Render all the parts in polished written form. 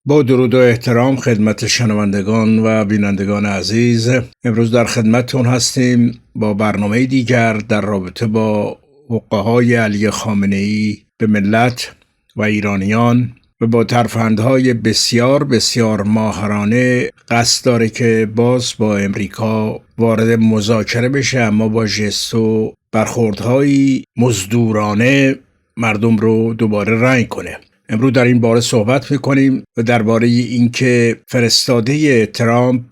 با درود و احترام خدمت شنوندگان و بینندگان عزیز، امروز در خدمتتون هستیم با برنامه دیگر در رابطه با حقه‌های علی خامنه‌ای به ملت و ایرانیان و با ترفندهای بسیار بسیار ماهرانه قصد داره که باز با امریکا وارد مذاکره بشه، اما با ژست و برخوردهای مزدورانه مردم رو دوباره رنگ کنه. امروز در این باره صحبت میکنیم و درباره اینکه فرستاده ترامپ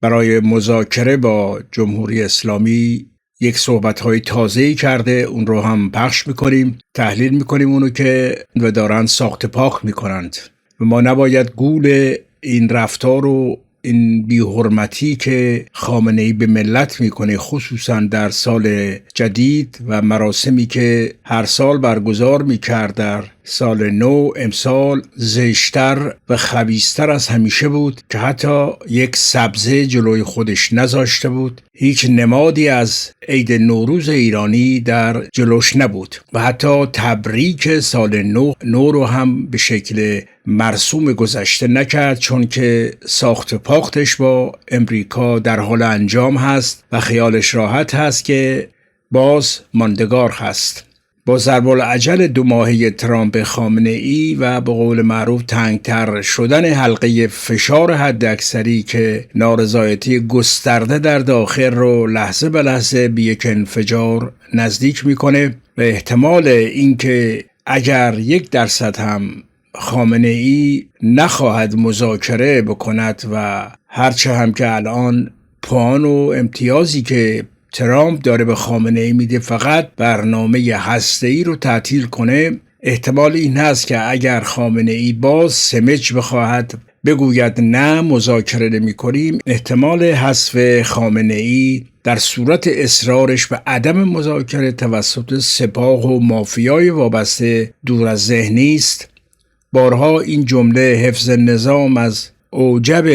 برای مذاکره با جمهوری اسلامی یک صحبت‌های تازه‌ای کرده، اون رو هم پخش میکنیم، تحلیل میکنیم اونو که و دارن ساخت پاک میکنند و ما نباید گول این رفتار و این بی‌حرمتی که خامنه‌ای به ملت میکنه، خصوصا در سال جدید و مراسمی که هر سال برگزار میکرد در سال نو، امسال زشتر و خبیثتر از همیشه بود که حتی یک سبزه جلوی خودش نذاشته بود، هیچ نمادی از عید نوروز ایرانی در جلوش نبود و حتی تبریک سال نو رو هم به شکل مرسوم گذشته نکرد، چون که ساخت پاختش با امریکا در حال انجام هست و خیالش راحت هست که باز ماندگار هست. با ضرب العجل 2 ماهه ترامپ خامنه‌ای و به قول معروف تنگتر شدن حلقه فشار حداکثری که نارضایتی گسترده در داخل رو لحظه به لحظه به یک انفجار نزدیک میکنه و احتمال اینکه اگر 1% هم خامنه‌ای نخواهد مذاکره بکند و هرچه هم که الان پوان و امتیازی که ترامپ داره به خامنه‌ای میده فقط برنامه هسته‌ای رو تعطیل کنه، احتمال این هست که اگر خامنه‌ای باز سمج بخواهد بگوید نه مذاکره نمی‌کنیم، احتمال حذف خامنه‌ای در صورت اصرارش به عدم مذاکره توسط سپاه و مافیای وابسته دور از ذهن است. بارها این جمله حفظ نظام از اوجب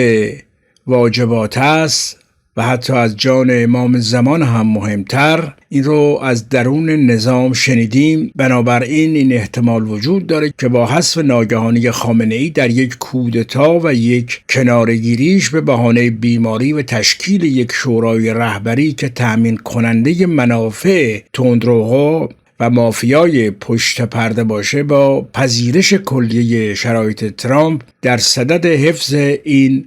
واجبات است و حتی از جان امام زمان هم مهمتر، این رو از درون نظام شنیدیم. بنابراین این احتمال وجود داره که با حذف ناگهانی خامنه‌ای در یک کودتا و یک کنارگیریش به بهانه بیماری و تشکیل یک شورای رهبری که تأمین کننده منافع تندروها و مافیای پشت پرده باشه، با پذیرش کلیه شرایط ترامپ در صدد حفظ این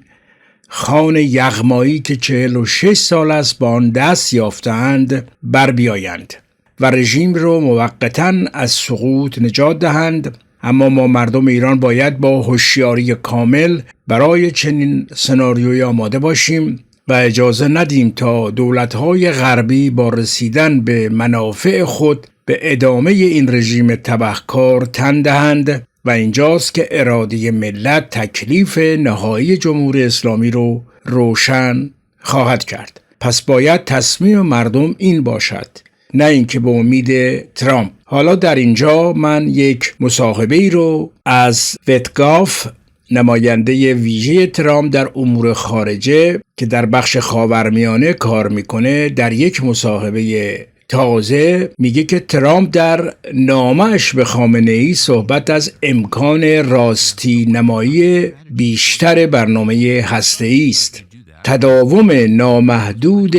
خان یغمایی که 46 سال است با آن دست یافتند بر بیایند و رژیم رو موقتاً از سقوط نجات دهند. اما ما مردم ایران باید با هوشیاری کامل برای چنین سناریوی آماده باشیم و اجازه ندیم تا دولت‌های غربی با رسیدن به منافع خود به ادامه این رژیم تبهکار تن دهند و اینجاست که اراده ملت تکلیف نهایی جمهوری اسلامی رو روشن خواهد کرد. پس باید تصمیم مردم این باشد، نه اینکه به امید ترامپ. حالا در اینجا من یک مصاحبه ای رو از وتگاف، نماینده ویژه ترامپ در امور خارجه که در بخش خاورمیانه کار میکنه، در یک مصاحبه تازه میگه که ترامپ در نامه‌اش به خامنه‌ای صحبت از امکان راستی نمایی بیشتر برنامه هسته‌ای است، تداوم نامحدود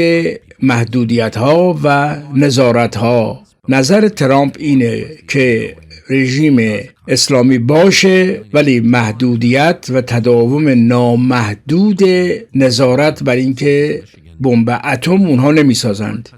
محدودیت‌ها و نظارت‌ها. نظر ترامپ اینه که رژیم اسلامی باشه ولی محدودیت و تداوم نامحدود نظارت بر اینکه بمب اتم اونها نمیسازند.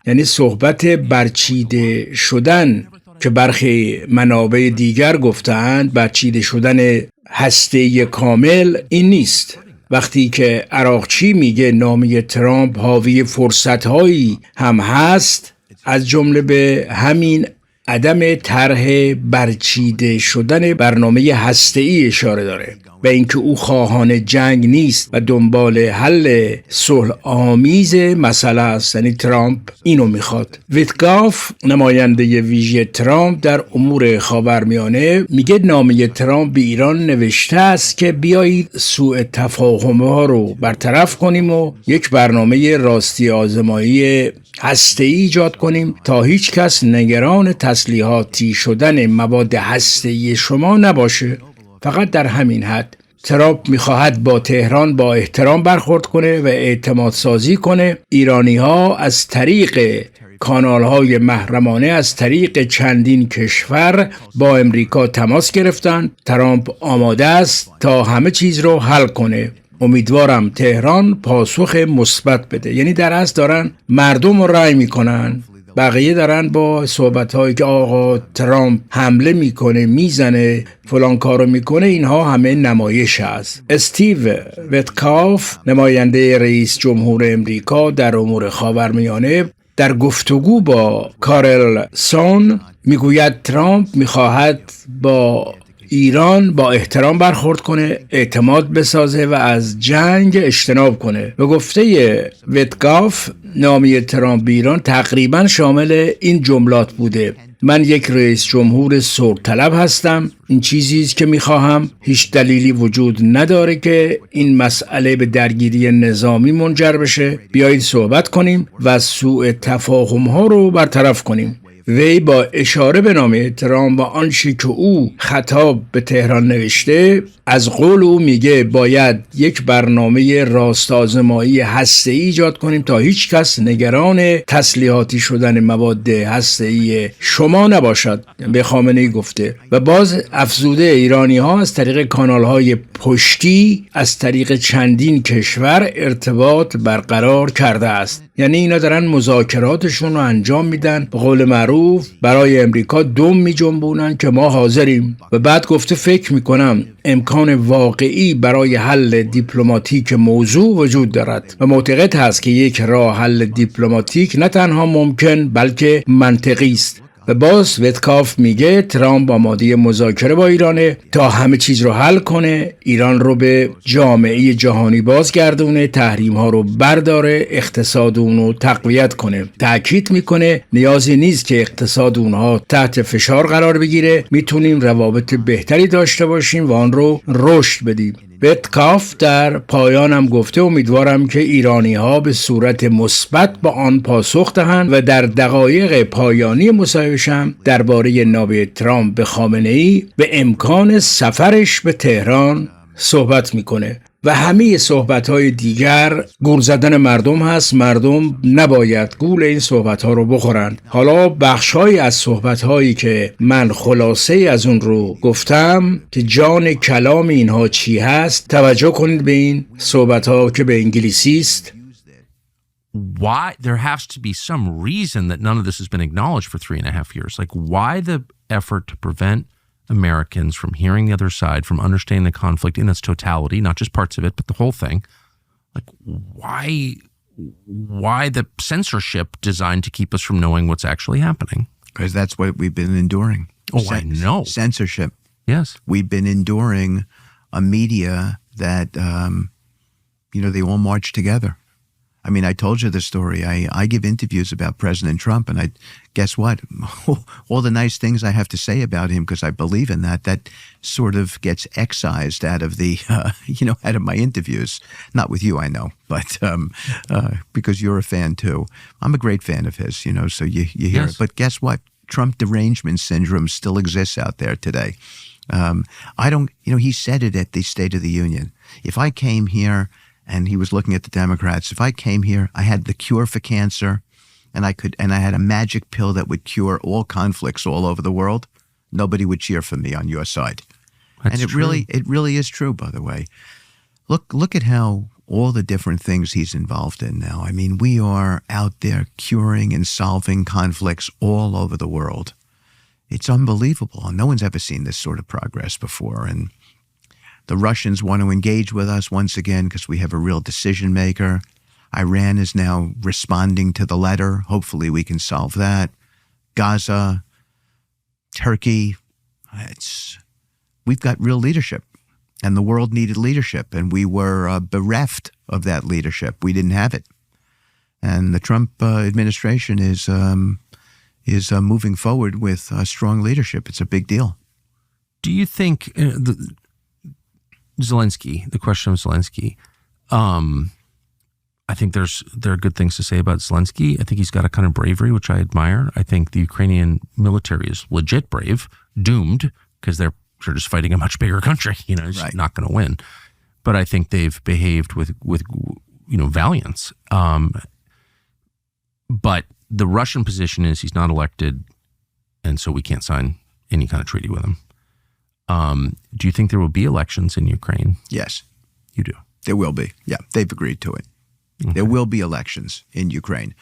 یعنی صحبت برچیده شدن که برخی منابع دیگر گفتند برچیده شدن هسته‌ای کامل این نیست. وقتی که عراقچی میگه نامه ترامپ حاوی فرصت‌هایی هم هست، از جمله به همین عدم طرح برچیده شدن برنامه هسته‌ای اشاره داره و اینکه او خواهان جنگ نیست و دنبال حل صلح آمیز مسئله است. یعنی ترامپ اینو میخواد. ویتکاف نماینده ویژه ترامپ در امور خاورمیانه میگه نامه ترامپ به ایران نوشته است که بیایید سوء تفاهم‌ها رو برطرف کنیم و یک برنامه راستی آزمایی هسته‌ای ایجاد کنیم تا هیچ کس نگران تسلیحاتی شدن مواد هسته‌ای شما نباشه. فقط در همین حد. ترامپ میخواهد با تهران با احترام برخورد کنه و اعتماد سازی کنه. ایرانی‌ها از طریق کانال‌های محرمانه از طریق چندین کشور با امریکا تماس گرفتن. ترامپ آماده است تا همه چیز رو حل کنه. امیدوارم تهران پاسخ مثبت بده. یعنی در اصل دارن مردم رو رأی میکنن، بقیه دارن با صحبت‌هایی که آقا ترامپ حمله میکنه، میزنه، فلان کارو میکنه، اینها همه نمایش است. استیو ویتکاف نماینده رئیس جمهور امریکا در امور خاورمیانه در گفتگو با کارل سون میگوید ترامپ میخواهد با ایران با احترام برخورد کنه، اعتماد بسازه و از جنگ اجتناب کنه. به گفته ویتکاف نامه ترامپ به ایران تقریبا شامل این جملات بوده: من یک رئیس جمهور صلح طلب هستم، این چیزی است که میخواهم، هیچ دلیلی وجود نداره که این مسئله به درگیری نظامی منجر بشه، بیایید صحبت کنیم و سوء تفاهم ها رو برطرف کنیم. وی با اشاره به نامه ترامپ و آنچه که او خطاب به تهران نوشته، از قول او میگه باید یک برنامه راست آزمایی هسته‌ای ایجاد کنیم تا هیچ کس نگران تسلیحاتی شدن مواد هسته‌ای شما نباشد. به خامنه گفته و باز افزوده ایرانی ها از طریق کانال های پشتی از طریق چندین کشور ارتباط برقرار کرده است. یعنی اینا دارن مذاکراتشون رو انجام میدن، به قول معروف برای امریکا دم میجنبونن که ما حاضریم. و بعد گفته فکر میکنم امکان واقعی برای حل دیپلماتیک موضوع وجود دارد و معتقد هست که یک راه حل دیپلماتیک نه تنها ممکن بلکه منطقی است. و باز ویتکاف میگه ترامپ آماده مذاکره با ایرانه تا همه چیز رو حل کنه، ایران رو به جامعه جهانی بازگردونه، تحریم ها رو برداره، اقتصاد اونو تقویت کنه. تأکید میکنه نیازی نیست که اقتصاد اونها تحت فشار قرار بگیره، میتونیم روابط بهتری داشته باشیم و آن رو رشد بدیم. ویتکاف در پایان هم گفته امیدوارم که ایرانی ها به صورت مثبت با آن پاسخ دهند و در دقایق پایانی مصاحبه‌اش هم درباره نامه ترامپ به خامنه‌ای به امکان سفرش به تهران صحبت میکنه. و همه صحبت‌های دیگر گول زدن مردم هست. مردم نباید گول این صحبت‌ها رو بخورند. حالا بخش‌هایی از صحبت‌هایی که من خلاصه از اون رو گفتم که جان کلام اینها چی هست، توجه کنید به این صحبت‌ها که به انگلیسی است. Why there has to be some reason that none of this has been acknowledged for 3.5 years. Like, why the effort to prevent Americans from hearing the other side, from understanding the conflict in its totality, not just parts of it, but the whole thing? Like, why the censorship designed to keep us from knowing what's actually happening? Because that's what we've been enduring. Oh, I know. Censorship. Yes. We've been enduring a media that, they all march together. I mean, I told you the story. I give interviews about President Trump, and guess what? All the nice things I have to say about him because I believe in that sort of gets excised out of the, out of my interviews. Not with you, I know, but because you're a fan too. I'm a great fan of his, so you hear it. But guess what? Trump derangement syndrome still exists out there today. He said it at the State of the Union. If I came here, and he was looking at the Democrats, if I came here, I had the cure for cancer, and I had a magic pill that would cure all conflicts all over the world, nobody would cheer for me on your side. That's and true. It really is true, by the way. Look at how all the different things he's involved in now. I mean, we are out there curing and solving conflicts all over the world. It's unbelievable. No one's ever seen this sort of progress before, and the Russians want to engage with us once again because we have a real decision maker. Iran is now responding to the letter. Hopefully we can solve that. Gaza, Turkey, we've got real leadership, and the world needed leadership, and we were bereft of that leadership. We didn't have it, and the Trump administration is moving forward with strong leadership. It's a big deal. Do you think Zelensky, the question of Zelensky, I think there are good things to say about Zelensky. I think he's got a kind of bravery, which I admire. I think the Ukrainian military is legit brave, doomed, because they're just fighting a much bigger country. He's Right. not going to win. But I think they've behaved with valiance. But the Russian position is he's not elected, and so we can't sign any kind of treaty with him. Do you think there will be elections in Ukraine? Yes, You do. there will be. Yeah, they've agreed to it. Okay. There will be elections in Ukraine.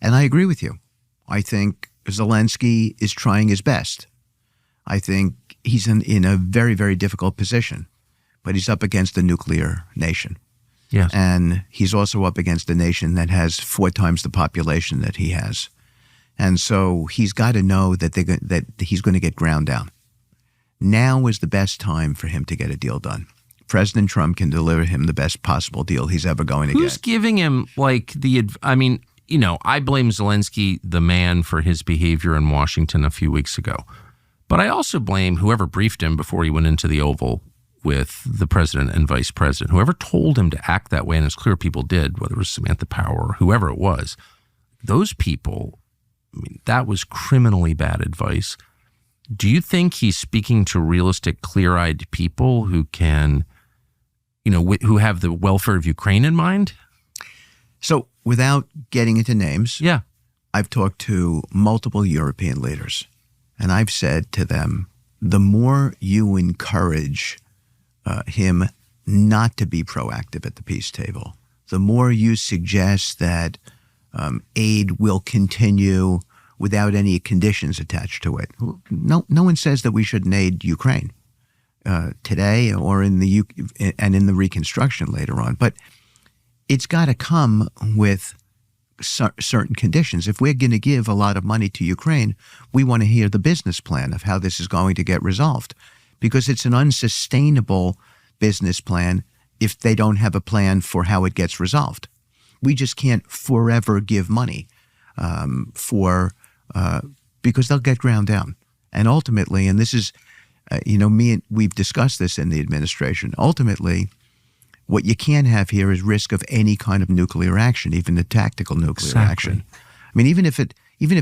And I agree with you. I think Zelensky is trying his best. I think he's in a very, very difficult position, but he's up against a nuclear nation. Yes. And he's also up against a nation that has 4 times the population that he has. And so he's got to know that he's going to get ground down. Now is the best time for him to get a deal done. President Trump can deliver him the best possible deal he's ever going to Who's get. giving him I blame Zelensky, the man, for his behavior in Washington a few weeks ago. But I also blame whoever briefed him before he went into the Oval with the president and vice president. Whoever told him to act that way, and it's clear people did, whether it was Samantha Power or whoever it was, those people, that was criminally bad advice. Do you think he's speaking to realistic, clear-eyed people who can, who have the welfare of Ukraine in mind? So without getting into names, Yeah. I've talked to multiple European leaders, and I've said to them, the more you encourage him not to be proactive at the peace table, the more you suggest that aid will continue without any conditions attached to it. No one says that we shouldn't aid Ukraine today or in the reconstruction later on, but it's got to come with certain conditions. If we're going to give a lot of money to Ukraine, we want to hear the business plan of how this is going to get resolved, because it's an unsustainable business plan if they don't have a plan for how it gets resolved. We just can't forever give money because they'll get ground down. And ultimately, and this is, we've discussed this in the administration, ultimately, what you can't have here is risk of any kind of nuclear action, even a tactical nuclear action. Even if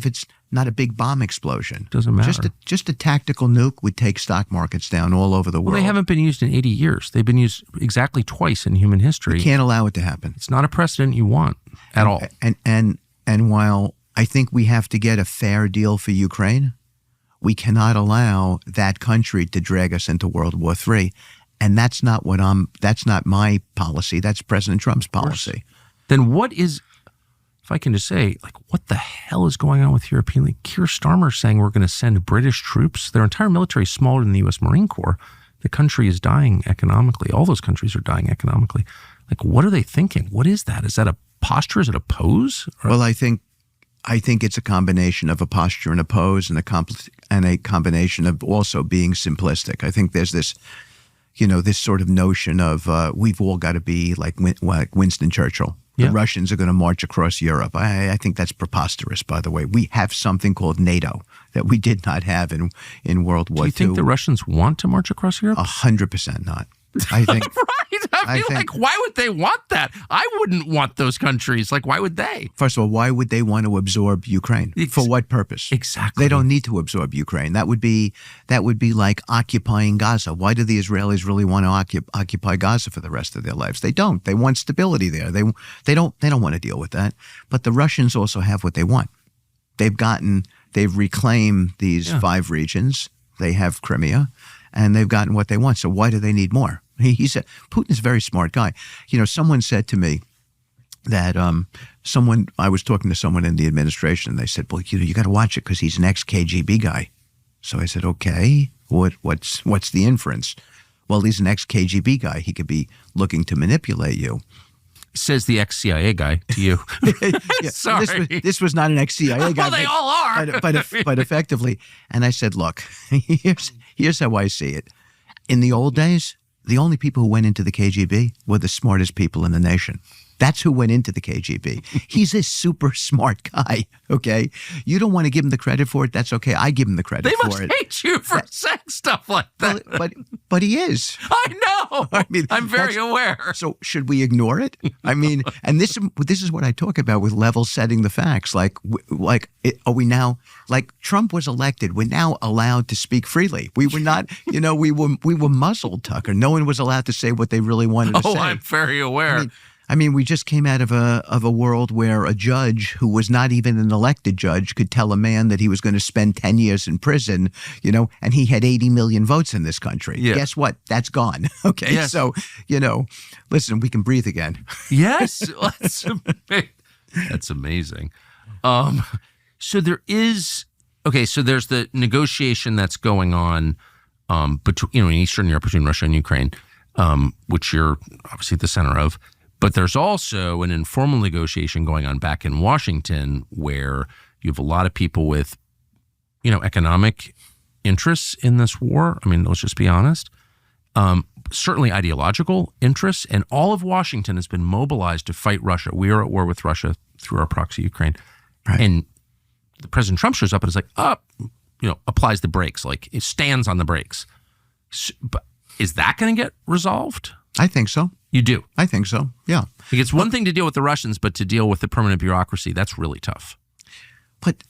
it's not a big bomb explosion, Doesn't matter. Just a tactical nuke would take stock markets down all over the world. Well, they haven't been used in 80 years. They've been used exactly twice in human history. You can't allow it to happen. It's not a precedent you want at all. And while I think we have to get a fair deal for Ukraine, we cannot allow that country to drag us into World War III. And that's not my policy. That's President Trump's policy. Then what is, if I can just say, what the hell is going on with European? Keir Starmer saying we're going to send British troops. Their entire military is smaller than the U.S. Marine Corps. The country is dying economically. All those countries are dying economically. What are they thinking? What is that? Is that a posture? Is it a pose? Well, I think it's a combination of a posture and a pose, and a combination of also being simplistic. I think there's this, this sort of notion of we've all got to be like Winston Churchill. The Russians are going to march across Europe. I think that's preposterous, by the way. We have something called NATO that we did not have in World War II. Do you think the Russians want to march across Europe? 100% not. I think right. I think, why would they want that? I wouldn't want those countries. Why would they? First of all, why would they want to absorb Ukraine? For what purpose? Exactly. They don't need to absorb Ukraine. That would be like occupying Gaza. Why do the Israelis really want to occupy Gaza for the rest of their lives? They don't. They want stability there. They don't want to deal with that. But the Russians also have what they want. They've reclaimed these 5 regions. They have Crimea, and they've gotten what they want. So why do they need more? He said, Putin's a very smart guy. Someone said to me that I was talking to someone in the administration, and they said, well, you got to watch it because he's an ex-KGB guy. So I said, okay, what's the inference? Well, he's an ex-KGB guy. He could be looking to manipulate you. Says the ex-CIA guy to you. Yeah, Sorry. This was not an ex-CIA guy. Well, they all are. But effectively. And I said, look, here's how I see it. In the old days, the only people who went into the KGB were the smartest people in the nation. That's who went into the KGB. He's a super smart guy, okay? You don't want to give him the credit for it. That's okay. I give him the credit for it. They must hate you for saying stuff like that. But he is. I know. I mean, I'm very aware. So should we ignore it? I mean, and this is what I talk about with level setting the facts. Are we now, like Trump was elected, we're now allowed to speak freely. We were not, we were muzzled, Tucker. No one was allowed to say what they really wanted to say. Oh, I'm very aware. I mean, we just came out of a world where a judge who was not even an elected judge could tell a man that he was going to spend 10 years in prison, and he had 80 million votes in this country. Yeah. Guess what? That's gone. Okay. Yes. So, listen, we can breathe again. Yes. That's amazing. So there's the negotiation that's going on between, in Eastern Europe between Russia and Ukraine, which you're obviously at the center of. But there's also an informal negotiation going on back in Washington where you have a lot of people with, economic interests in this war. I mean, let's just be honest. Certainly ideological interests. And all of Washington has been mobilized to fight Russia. We are at war with Russia through our proxy, Ukraine. Right. And the President Trump shows up and is like, applies the brakes, like it stands on the brakes. But is that going to get resolved? I think so. You do? I think so, yeah. Like it's one thing to deal with the Russians, but to deal with the permanent bureaucracy, that's really tough. But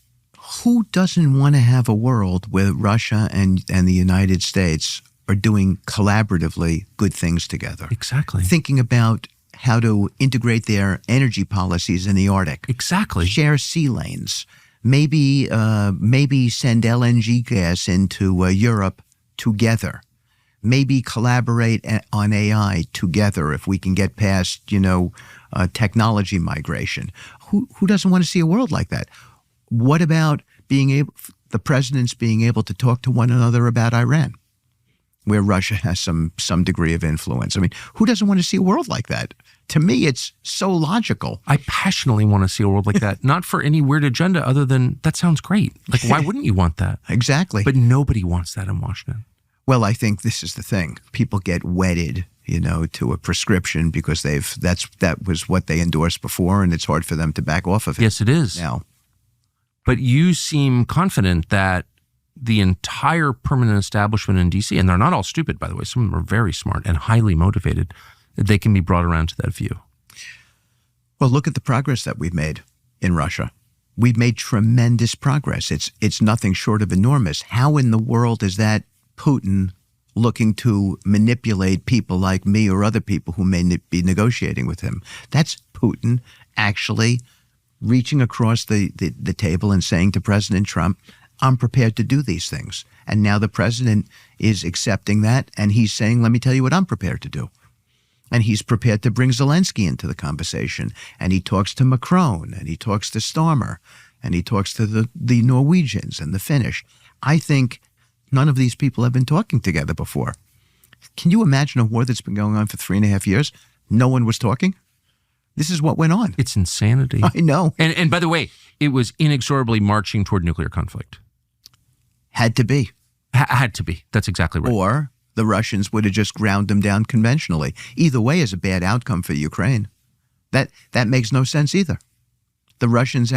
who doesn't want to have a world where Russia and the United States are doing collaboratively good things together? Exactly. Thinking about how to integrate their energy policies in the Arctic. Exactly. Share sea lanes. Maybe send LNG gas into Europe together. Maybe collaborate on AI together if we can get past, technology migration. Who doesn't want to see a world like that? What about the presidents being able to talk to one another about Iran, where Russia has some degree of influence? I mean, who doesn't want to see a world like that? To me, it's so logical. I passionately want to see a world like that, not for any weird agenda other than that sounds great. Like, why wouldn't you want that? Exactly. But nobody wants that in Washington. Well, I think this is the thing. People get wedded, to a prescription because that was what they endorsed before, and it's hard for them to back off of it. Yes, it is. Now. But you seem confident that the entire permanent establishment in D.C., and they're not all stupid, by the way, some of them are very smart and highly motivated, that they can be brought around to that view. Well, look at the progress that we've made in Russia. We've made tremendous progress. It's nothing short of enormous. How in the world is that Putin looking to manipulate people like me or other people who may be negotiating with him? That's Putin actually reaching across the table and saying to President Trump, I'm prepared to do these things. And now the president is accepting that, and he's saying, let me tell you what I'm prepared to do. And he's prepared to bring Zelensky into the conversation. And he talks to Macron, and he talks to Starmer, and he talks to the Norwegians and the Finnish. I think none of these people have been talking together before. Can you imagine a war that's been going on for 3.5 years? No one was talking? This is what went on. It's insanity. I know. And by the way, it was inexorably marching toward nuclear conflict. Had to be. Had to be. That's exactly right. Or the Russians would have just ground them down conventionally. Either way is a bad outcome for Ukraine. That makes no sense either. The Russians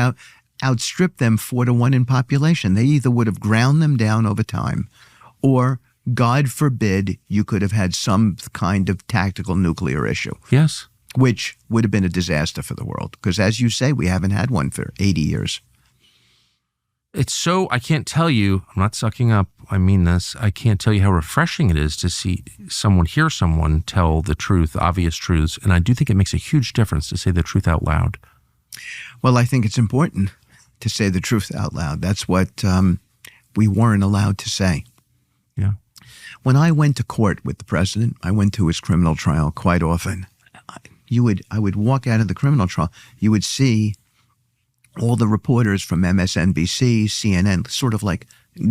outstripped them 4-1 in population. They either would have ground them down over time, or, God forbid, you could have had some kind of tactical nuclear issue. Yes. Which would have been a disaster for the world. Because as you say, we haven't had one for 80 years. It's so, I can't tell you, I'm not sucking up, I mean this, I can't tell you how refreshing it is to hear someone tell the truth, obvious truths. And I do think it makes a huge difference to say the truth out loud. Well, I think it's important to say the truth out loud. That's what we weren't allowed to say. Yeah. When I went to court with the president, I went to his criminal trial quite often. I would walk out of the criminal trial, you would see all the reporters from MSNBC, CNN, sort of like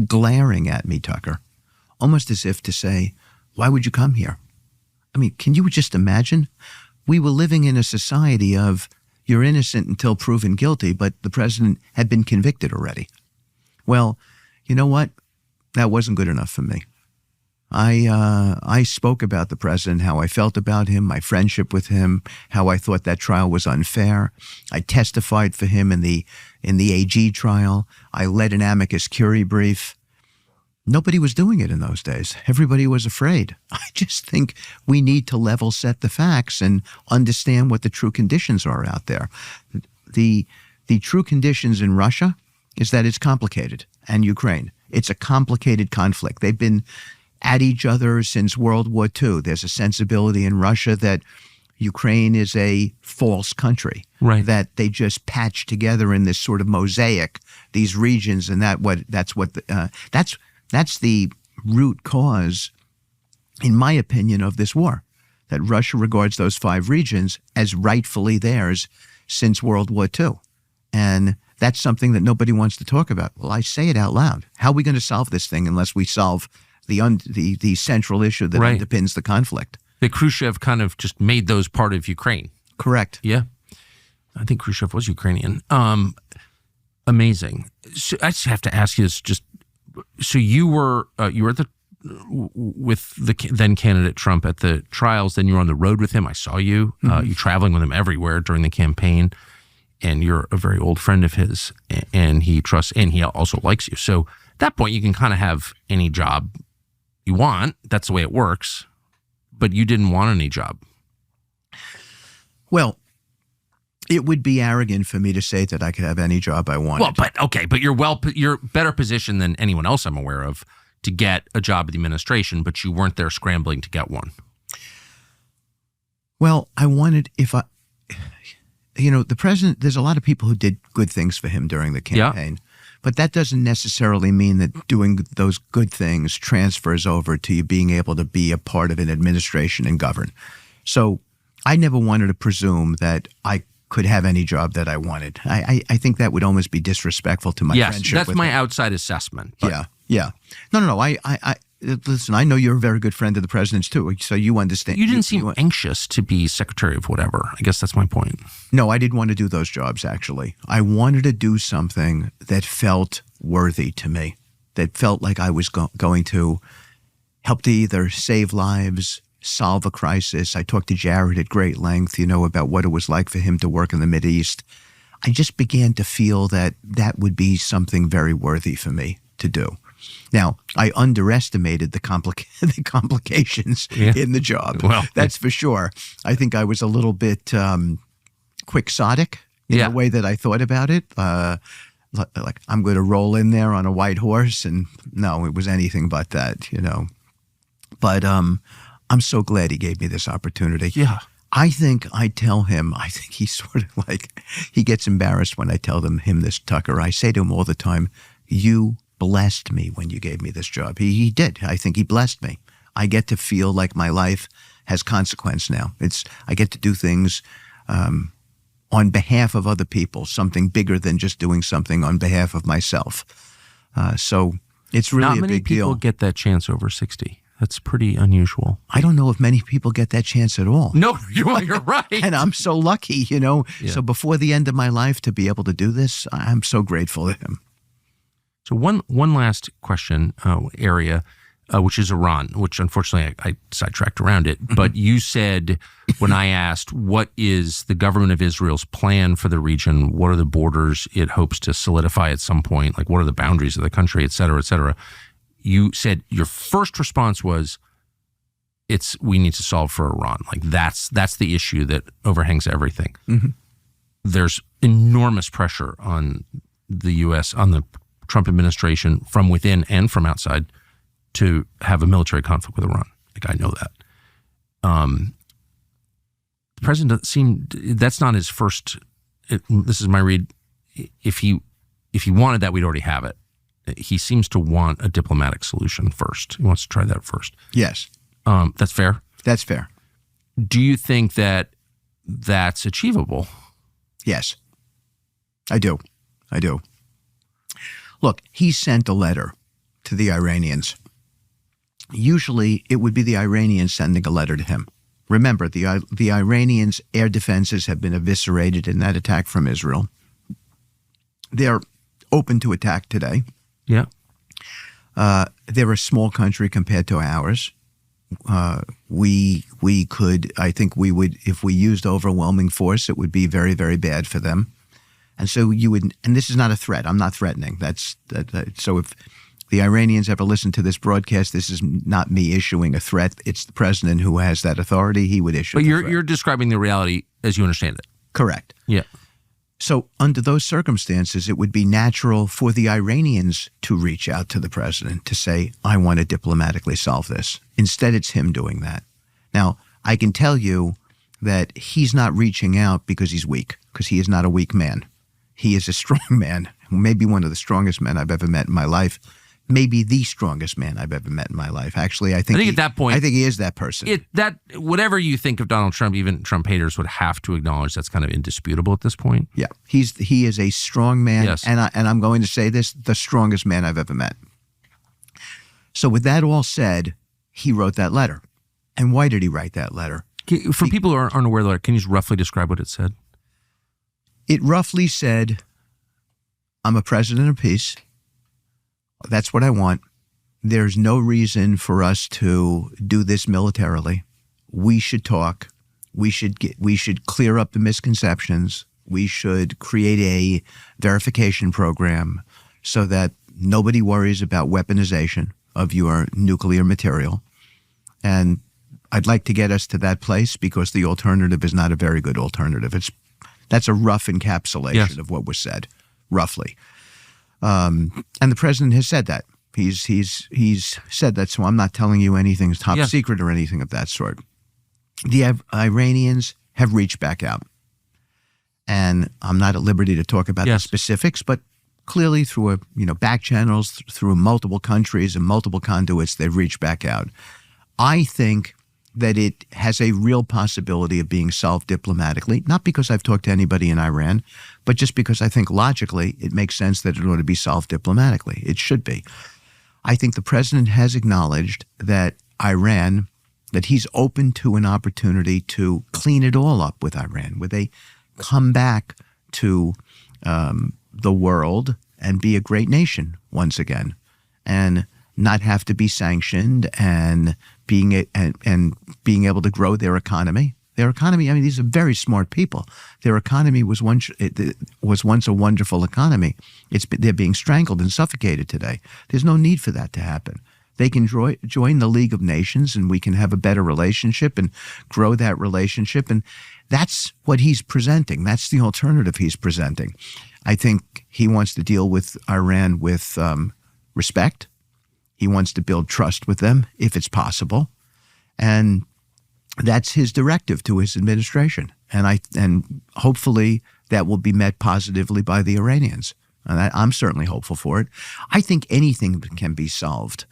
glaring at me, Tucker, almost as if to say, why would you come here? I mean, can you just imagine? we were living in a society of you're innocent until proven guilty, but the president had been convicted already. Well, you know what? That wasn't good enough for me. I spoke about the president, how I felt about him, my friendship with him, how I thought that trial was unfair. I testified for him in the AG trial. I led an amicus curiae brief. Nobody was doing it in those days. Everybody was afraid. I just think we need to level set the facts and understand what the true conditions are out there. The true conditions in Russia is that it's complicated, and Ukraine. It's a complicated conflict. They've been at each other since World War II. There's a sensibility in Russia that Ukraine is a false country, right? That they just patch together in this sort of mosaic, these regions, and that's the root cause, in my opinion, of this war. That Russia regards those 5 regions as rightfully theirs since World War II, and that's something that nobody wants to talk about. Well, I say it out loud. How are we going to solve this thing unless we solve the central issue that underpins the conflict? That Khrushchev kind of just made those part of Ukraine. Correct. Yeah. I think Khrushchev was Ukrainian. Amazing. So I just have to ask you this, so you were with the then candidate Trump at the trials, then you were on the road with him. I saw you. You traveling with him everywhere during the campaign, and you're a very old friend of his, and he trusts, and he also likes you. So at that point, you can kind of have any job you want. That's the way it works. But you didn't want any job. Well, it would be arrogant for me to say that I could have any job I wanted. Well, but you're better positioned than anyone else I'm aware of to get a job at the administration, but you weren't there scrambling to get one. Well, I wanted, the president, there's a lot of people who did good things for him during the campaign. Yeah. But that doesn't necessarily mean that doing those good things transfers over to you being able to be a part of an administration and govern. So I never wanted to presume that I could have any job that I wanted. I think that would almost be disrespectful to my friendship. Yes, that's my outside assessment. But. Yeah. No. Listen, I know you're a very good friend of the president's too, so you understand. You didn't seem anxious to be secretary of whatever. I guess that's my point. No, I didn't want to do those jobs, actually. I wanted to do something that felt worthy to me, that felt like I was going to help to either save lives, solve a crisis. I talked to Jared at great length, about what it was like for him to work in the Mideast. I just began to feel that would be something very worthy for me to do. Now, I underestimated the complications in the job. Well, that's for sure. I think I was a little bit quixotic in the way that I thought about it. Like, I'm going to roll in there on a white horse. And no, it was anything but that, But I'm so glad he gave me this opportunity. Yeah. I think he's sort of like, he gets embarrassed when I tell him this, Tucker. I say to him all the time, you blessed me when you gave me this job. He did. I think he blessed me. I get to feel like my life has consequence now. I get to do things on behalf of other people, something bigger than just doing something on behalf of myself. So it's really a big deal. Not many people get that chance over 60. That's pretty unusual. I don't know if many people get that chance at all. No, you're right. And I'm so lucky, Yeah. So before the end of my life to be able to do this, I'm so grateful to him. So one last question area, which is Iran, which unfortunately I sidetracked around it. But you said when I asked what is the government of Israel's plan for the region, what are the borders it hopes to solidify at some point, like what are the boundaries of the country, et cetera, you said your first response was we need to solve for Iran. Like that's the issue that overhangs everything. Mm-hmm. There's enormous pressure on the U.S., on the Trump administration from within and from outside to have a military conflict with Iran. Like I know that. The president that's not his first, this is my read. If he wanted that, we'd already have it. He seems to want a diplomatic solution first. He wants to try that first. Yes. That's fair? That's fair. Do you think that that's achievable? Yes, I do. Look, he sent a letter to the Iranians. Usually, it would be the Iranians sending a letter to him. Remember, the Iranians' air defenses have been eviscerated in that attack from Israel. They're open to attack today. Yeah. They're a small country compared to ours. We could, I think we would, if we used overwhelming force, it would be very, very bad for them. And so you would, and this is not a threat. I'm not threatening. So if the Iranians ever listen to this broadcast, this is not me issuing a threat. It's the president who has that authority. He would issue. But you're describing the reality as you understand it. Correct. Yeah. So under those circumstances, it would be natural for the Iranians to reach out to the president to say, I want to diplomatically solve this. Instead, it's him doing that. Now, I can tell you that he's not reaching out because he's weak, because he is not a weak man. He is a strong man, maybe one of the strongest men I've ever met in my life. Maybe the strongest man I've ever met in my life. Actually, I think at that point, I think he is that person. Whatever you think of Donald Trump, even Trump haters would have to acknowledge that's kind of indisputable at this point. Yeah, he is a strong man, yes. and I'm going to say this: the strongest man I've ever met. So, with that all said, he wrote that letter, and why did he write that letter? For people who aren't aware of the letter, can you just roughly describe what it said? It roughly said, "I'm a president of peace. That's what I want. There's no reason for us to do this militarily. We should talk. We should clear up the misconceptions. We should create a verification program so that nobody worries about weaponization of your nuclear material. And I'd like to get us to that place because the alternative is not a very good alternative." That's a rough encapsulation of what was said, roughly. And the president has said that. He's said that, so I'm not telling you anything top secret or anything of that sort. The Iranians have reached back out. And I'm not at liberty to talk about the specifics, but clearly through back channels, through multiple countries and multiple conduits, they've reached back out. I think that it has a real possibility of being solved diplomatically, not because I've talked to anybody in Iran, but just because I think logically it makes sense that it ought to be solved diplomatically. It should be. I think the president has acknowledged that that he's open to an opportunity to clean it all up with Iran, where they come back to the world and be a great nation once again, and not have to be sanctioned, and being able to grow their economy. Their economy, I mean, these are very smart people. Their economy was once a wonderful economy. They're being strangled and suffocated today. There's no need for that to happen. They can join the League of Nations, and we can have a better relationship and grow that relationship. And that's what he's presenting. That's the alternative he's presenting. I think he wants to deal with Iran with respect. He wants to build trust with them if it's possible. And that's his directive to his administration. And hopefully that will be met positively by the Iranians. And I'm certainly hopeful for it. I think anything can be solved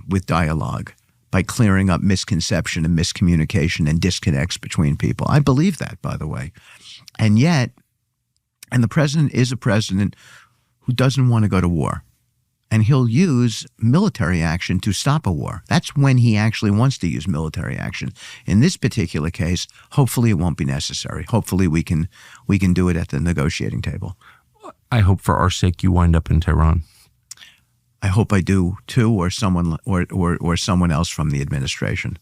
with dialogue, by clearing up misconception and miscommunication and disconnects between people. I believe that, by the way. And the president is a president who doesn't want to go to war. And he'll use military action to stop a war. That's when he actually wants to use military action. In this particular case, hopefully it won't be necessary. Hopefully we can do it at the negotiating table. I hope for our sake you wind up in Tehran. I hope I do too, or someone else from the administration.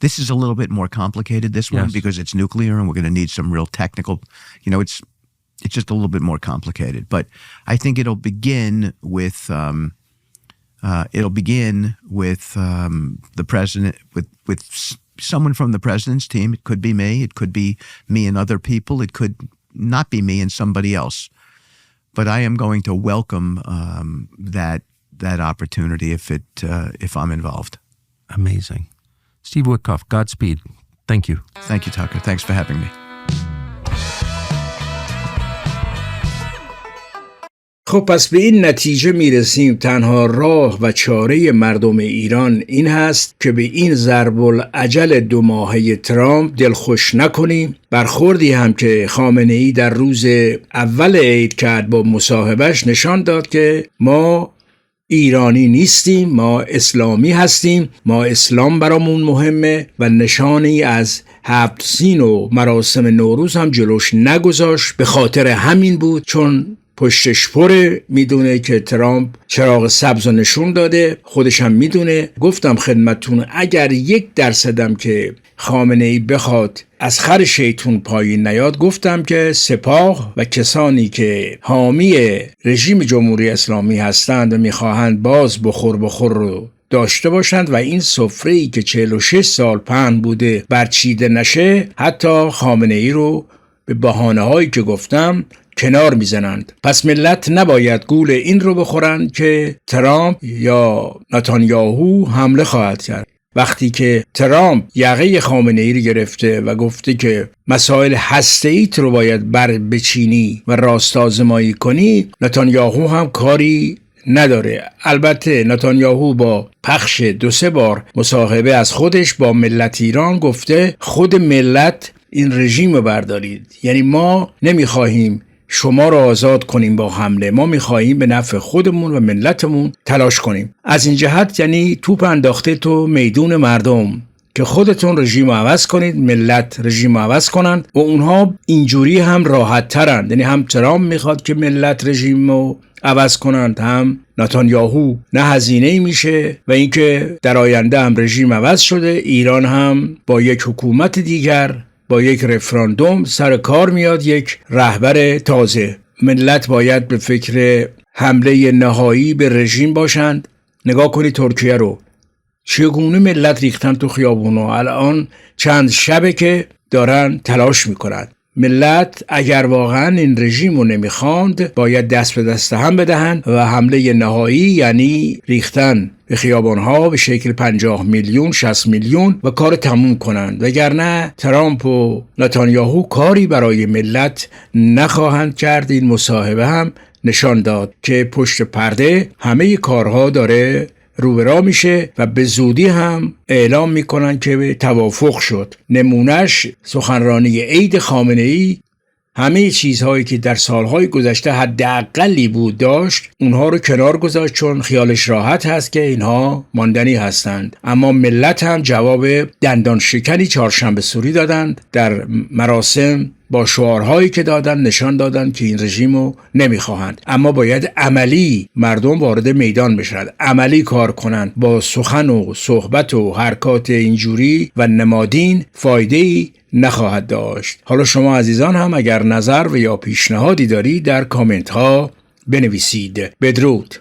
This is a little bit more complicated, this one, because it's nuclear and we're going to need some real technical, it's just a little bit more complicated. But I think it'll begin with the president, with someone from the president's team. It could be me. It could be me and other people. It could not be me and somebody else. But I am going to welcome that opportunity if I'm involved. Amazing. Steve Witkoff, Godspeed. Thank you. Thank you, Tucker. Thanks for having me. خب پس به این نتیجه میرسیم تنها راه و چاره مردم ایران این هست که به این ضرب العجل 2 ماهه ترامپ دلخوش نکنیم. برخوردی هم که خامنه ای در روز اول عید کرد با مصاحبهش نشان داد که ما ایرانی نیستیم، ما اسلامی هستیم، ما اسلام برامون مهمه و نشانی از 7 سین و مراسم نوروز هم جلوش نگذاشت. به خاطر همین بود، چون پشتش پره، میدونه که ترامپ چراغ سبز نشون داده، خودش هم میدونه. گفتم خدمتتون اگر 1% که خامنه ای بخواد از خر شیطون پایین نیاد، گفتم که سپاه و کسانی که حامی رژیم جمهوری اسلامی هستند و میخواهند باز بخور رو داشته باشند و این سفره‌ای که 46 سال پهن بوده برچیده نشه، حتی خامنه ای رو به بهانه‌هایی که گفتم کنار میزنند. پس ملت نباید گول این رو بخورن که ترامپ یا نتانیاهو حمله خواهد کرد. وقتی که ترامپ یقه خامنه ای رو گرفته و گفته که مسائل هسته‌ایت رو باید بر بچینی و راست آزمایی کنی، نتانیاهو هم کاری نداره. البته نتانیاهو با پخش 2-3 بار مصاحبه از خودش با ملت ایران گفته خود ملت این رژیم رو بردارید، یعنی ما نمیخواهیم شما را آزاد کنیم با حمله، ما میخواهیم به نفع خودمون و ملتمون تلاش کنیم. از این جهت یعنی توپ انداخته تو میدون مردم که خودتون رژیم رو عوض کنید، ملت رژیم رو عوض کنند و اونها اینجوری هم راحت ترند. یعنی هم ترامپ میخواد که ملت رژیم رو عوض کنند، هم نتانیاهو نه هزینه‌ای میشه و اینکه در آینده هم رژیم عوض شده، ایران هم با یک حکومت دیگر با یک رفراندوم سر کار میاد، یک رهبر تازه. ملت باید به فکر حمله نهایی به رژیم باشند. نگاه کنید ترکیه رو، چگونه ملت ریختن تو خیابونا. الان چند شبه که دارن تلاش میکنند. ملت اگر واقعا این رژیم رو نمیخواند باید دست به دست هم بدهند و حمله نهایی یعنی ریختن به خیابانها به شکل 50 میلیون 60 میلیون و کار تموم کنند، وگرنه ترامپ و نتانیاهو کاری برای ملت نخواهند کرد. این مصاحبه هم نشان داد که پشت پرده همه کارها داره روبرا میشه و به زودی هم اعلام میکنن که به توافق شد. نمونهش سخنرانی عید خامنه ای، همه چیزهایی که در سالهای گذشته حداقلی بود داشت اونها رو کنار گذاشت، چون خیالش راحت هست که اینها ماندنی هستند. اما ملت هم جواب دندان شکنی چهارشنبه سوری دادند. در مراسم با شعارهایی که دادن نشان دادن که این رژیم رو نمیخواهند، اما باید عملی مردم وارد میدان بشن، عملی کار کنند. با سخن و صحبت و حرکات اینجوری و نمادین فایده‌ای نخواهد داشت. حالا شما عزیزان هم اگر نظر و یا پیشنهادی دارید در کامنت ها بنویسید. بدرود.